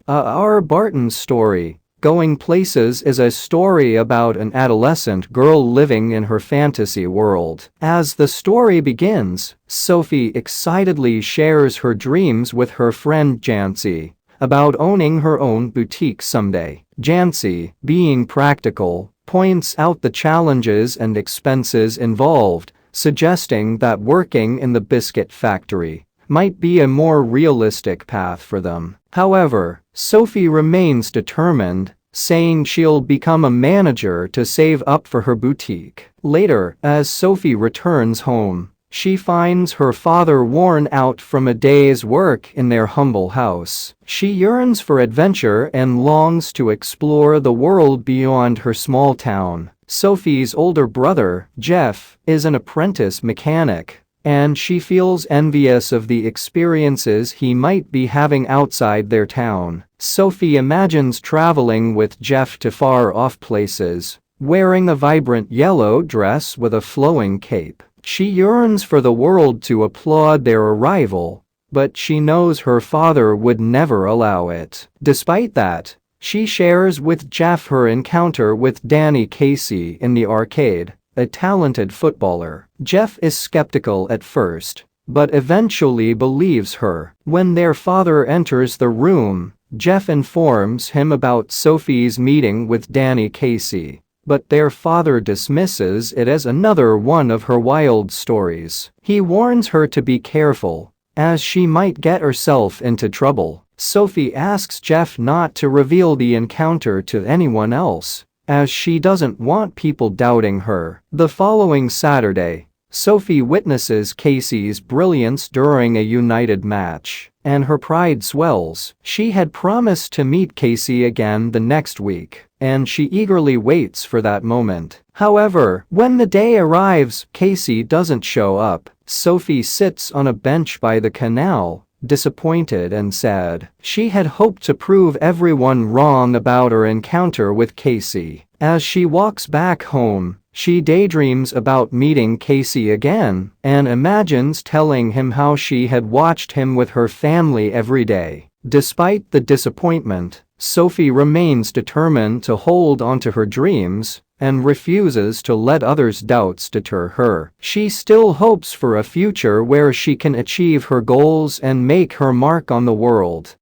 Our Barton story, Going Places, is a story about an adolescent girl living in her fantasy world. As the story begins, Sophie excitedly shares her dreams with her friend Jancy about owning her own boutique someday. Jancy, being practical, points out the challenges and expenses involved, suggesting that working in the biscuit factory might be a more realistic path for them. However, Sophie remains determined, saying she'll become a manager to save up for her boutique. Later, as Sophie returns home, she finds her father worn out from a day's work in their humble house. She yearns for adventure and longs to explore the world beyond her small town. Sophie's older brother, Jeff, is an apprentice mechanic, and she feels envious of the experiences he might be having outside their town. Sophie imagines traveling with Jeff to far-off places, wearing a vibrant yellow dress with a flowing cape. She yearns for the world to applaud their arrival, but she knows her father would never allow it. Despite that, she shares with Jeff her encounter with Danny Casey in the arcade, a talented footballer. Jeff is skeptical at first, but eventually believes her. When their father enters the room, Jeff informs him about Sophie's meeting with Danny Casey, but their father dismisses it as another one of her wild stories. He warns her to be careful, as she might get herself into trouble. Sophie asks Jeff not to reveal the encounter to anyone else, as she doesn't want people doubting her. The following Saturday, Sophie witnesses Casey's brilliance during a United match, and her pride swells. She had promised to meet Casey again the next week, and she eagerly waits for that moment. However, when the day arrives, Casey doesn't show up. Sophie sits on a bench by the canal, disappointed and sad. She had hoped to prove everyone wrong about her encounter with Casey. As she walks back home, she daydreams about meeting Casey again and imagines telling him how she had watched him with her family every day. Despite the disappointment, Sophie remains determined to hold onto her dreams and refuses to let others' doubts deter her. She still hopes for a future where she can achieve her goals and make her mark on the world.